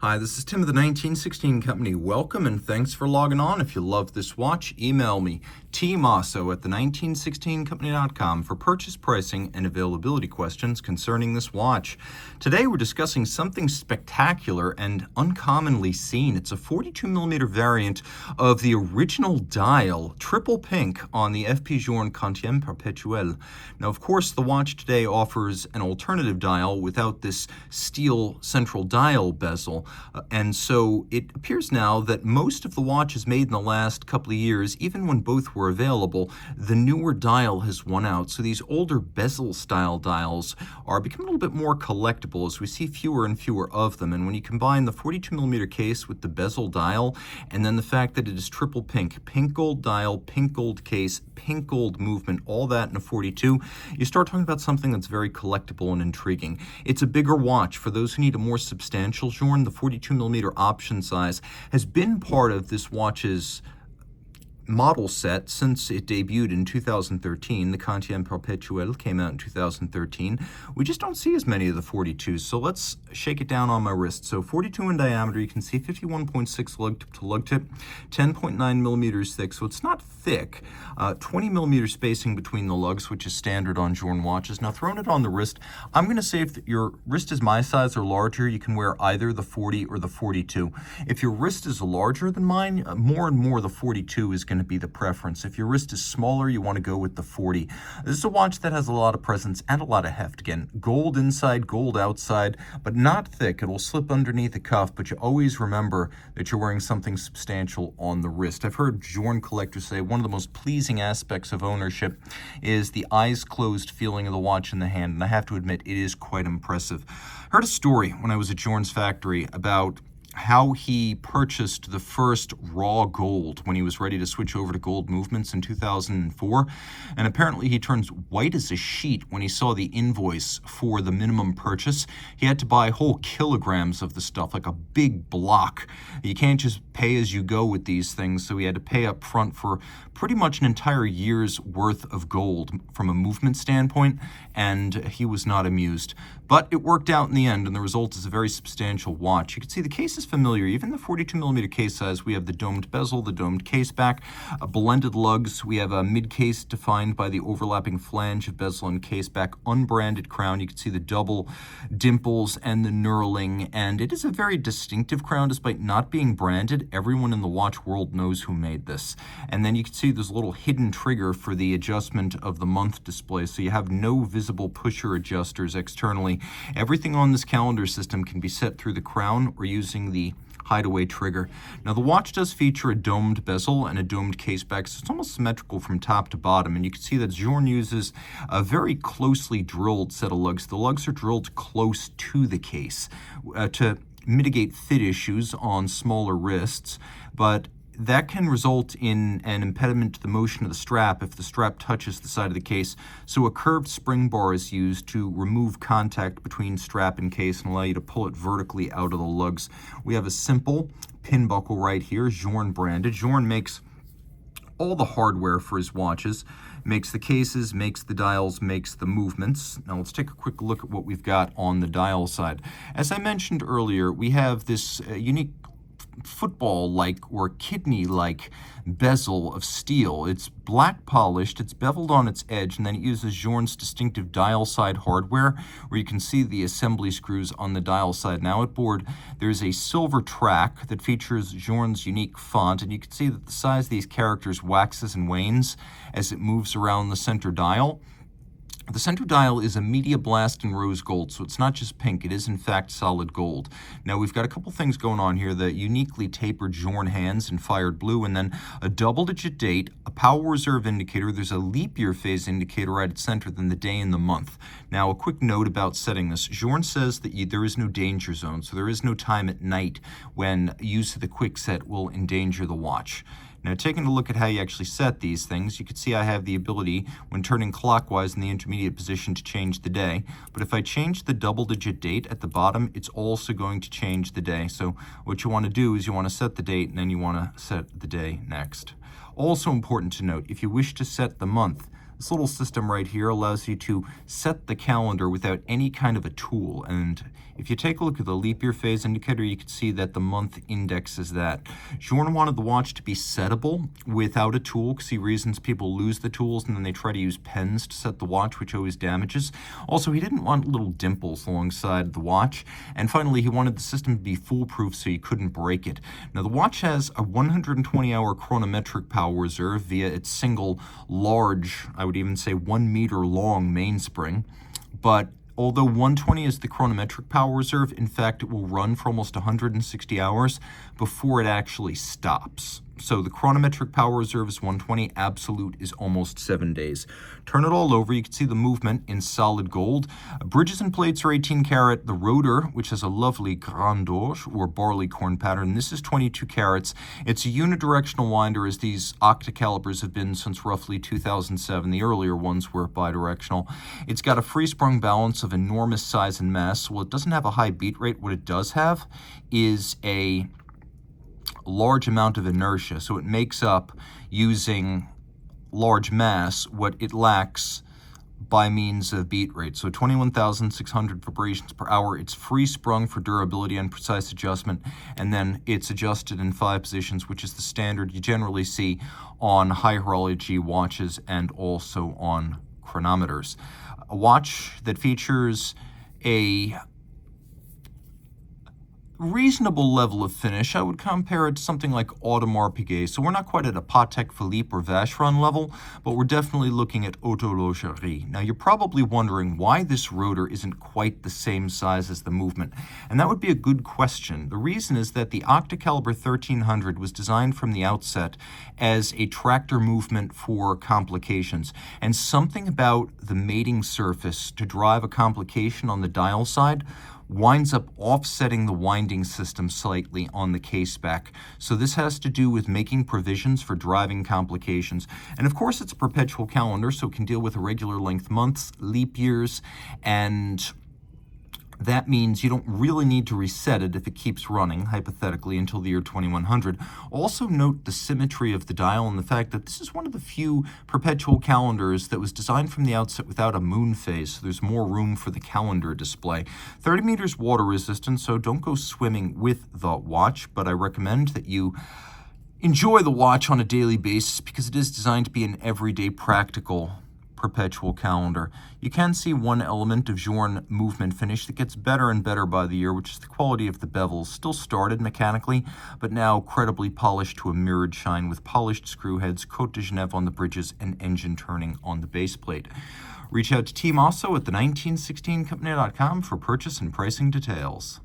Hi, this is Tim of the 1916 Company. Welcome and thanks for logging on. If you love this watch, email me, Team Mosso at the1916company.com for purchase pricing and availability questions concerning this watch. Today we're discussing something spectacular and uncommonly seen. It's a 42mm variant of the original dial, triple pink, on the F.P.Journe Quantième Perpetual. Now, of course, the watch today offers an alternative dial without this steel central dial bezel. And so it appears now that most of the watches made in the last couple of years, even when both were available, the newer dial has won out. So these older bezel-style dials are becoming a little bit more collectible as we see fewer and fewer of them. And when you combine the 42mm case with the bezel dial, and then the fact that it is triple pink, pink gold dial, pink gold case, pink gold movement, all that in a 42, you start talking about something that's very collectible and intriguing. It's a bigger watch. For those who need a more substantial Journe, the 42mm option size has been part of this watch's model set since it debuted in 2013. The Quantième Perpetuel came out in 2013. We just don't see as many of the 42s, so let's shake it down on my wrist. So 42 in diameter, you can see 51.6 lug tip to lug tip, 10.9 millimeters thick, so it's not thick. 20 millimeter spacing between the lugs, which is standard on Journe watches. Now, throwing it on the wrist, I'm going to say if your wrist is my size or larger, you can wear either the 40 or the 42. If your wrist is larger than mine, more and more the 42 is going to be the preference. If your wrist is smaller, you want to go with the 40. This is a watch that has a lot of presence and a lot of heft. Again, gold inside, gold outside, but not thick. It'll slip underneath the cuff, but you always remember that you're wearing something substantial on the wrist. I've heard Journe collectors say one of the most pleasing aspects of ownership is the eyes closed feeling of the watch in the hand, and I have to admit it is quite impressive. I heard a story when I was at Journe's factory about how he purchased the first raw gold when he was ready to switch over to gold movements in 2004. And apparently he turns white as a sheet when he saw the invoice for the minimum purchase. He had to buy whole kilograms of the stuff, like a big block. You can't just pay as you go with these things, so he had to pay up front for pretty much an entire year's worth of gold from a movement standpoint, and he was not amused. But it worked out in the end, and the result is a very substantial watch. You can see the case is familiar. Even the 42mm case size, we have the domed bezel, the domed case back, blended lugs. We have a mid-case defined by the overlapping flange of bezel and case back, unbranded crown. You can see the double dimples and the knurling, and it is a very distinctive crown despite not being branded. Everyone in the watch world knows who made this. And then you can see there's a little hidden trigger for the adjustment of the month display, so you have no visible pusher adjusters externally. Everything on this calendar system can be set through the crown or using the hideaway trigger. Now, the watch does feature a domed bezel and a domed case back, so it's almost symmetrical from top to bottom, and you can see that Journe uses a very closely drilled set of lugs. The lugs are drilled close to the case to mitigate fit issues on smaller wrists, but that can result in an impediment to the motion of the strap if the strap touches the side of the case. So a curved spring bar is used to remove contact between strap and case and allow you to pull it vertically out of the lugs. We have a simple pin buckle right here, Journe branded. Journe makes all the hardware for his watches, makes the cases, makes the dials, makes the movements. Now let's take a quick look at what we've got on the dial side. As I mentioned earlier, we have this unique football-like or kidney-like bezel of steel. It's black polished, it's beveled on its edge, and then it uses Journe's distinctive dial side hardware where you can see the assembly screws on the dial side. Now outboard, there's a silver track that features Journe's unique font, and you can see that the size of these characters waxes and wanes as it moves around the center dial. The center dial is a media blast in rose gold, so it's not just pink, it is in fact solid gold. Now we've got a couple things going on here, the uniquely tapered Journe hands in fired blue, and then a double-digit date, a power reserve indicator. There's a leap year phase indicator right at center, then the day and the month. Now a quick note about setting this. Journe says that there is no danger zone, so there is no time at night when use of the quick set will endanger the watch. Now, taking a look at how you actually set these things, you can see I have the ability, when turning clockwise in the intermediate position, to change the day. But if I change the double-digit date at the bottom, it's also going to change the day. So what you want to do is you want to set the date, and then you want to set the day next. Also important to note, if you wish to set the month, this little system right here allows you to set the calendar without any kind of a tool, and If you take a look at the leap year phase indicator, you can see that the month index is that. Journe wanted the watch to be settable without a tool because he reasons people lose the tools and then they try to use pens to set the watch, which always damages. Also, he didn't want little dimples alongside the watch. And finally, he wanted the system to be foolproof so you couldn't break it. Now, the watch has a 120-hour chronometric power reserve via its single large, I would even say 1 meter long mainspring. But although 120 is the chronometric power reserve, in fact, it will run for almost 160 hours before it actually stops. So the chronometric power reserve is 120, absolute is almost 7 days. Turn it all over, you can see the movement in solid gold. Bridges and plates are 18 karat. The rotor, which has a lovely grand orge or barley corn pattern, this is 22 carats. It's a unidirectional winder, as these octacalibers have been since roughly 2007. The earlier ones were bidirectional. It's got a free sprung balance of enormous size and mass. Well, it doesn't have a high beat rate. What it does have is a large amount of inertia, so it makes up, using large mass, what it lacks by means of beat rate. So 21,600 vibrations per hour. It's free sprung for durability and precise adjustment, and then it's adjusted in 5 positions, which is the standard you generally see on high horology watches and also on chronometers. A watch that features a reasonable level of finish. I would compare it to something like Audemars Piguet. So we're not quite at a Patek Philippe or Vacheron level, but we're definitely looking at horlogerie. Now, you're probably wondering why this rotor isn't quite the same size as the movement, and that would be a good question. The reason is that the Octacaliber 1300 was designed from the outset as a tractor movement for complications, and something about the mating surface to drive a complication on the dial side winds up offsetting the winding system slightly on the case back. So this has to do with making provisions for driving complications. And of course, it's a perpetual calendar, so it can deal with irregular length months, leap years, and that means you don't really need to reset it if it keeps running, hypothetically, until the year 2100. Also note the symmetry of the dial and the fact that this is one of the few perpetual calendars that was designed from the outset without a moon phase, so there's more room for the calendar display. 30 meters water resistant, so don't go swimming with the watch, but I recommend that you enjoy the watch on a daily basis because it is designed to be an everyday practical perpetual calendar. You can see one element of Journe movement finish that gets better and better by the year, which is the quality of the bevels. Still started mechanically, but now credibly polished to a mirrored shine with polished screw heads, Côte de Genève on the bridges, and engine turning on the base plate. Reach out to Team Mosso at the 1916company.com for purchase and pricing details.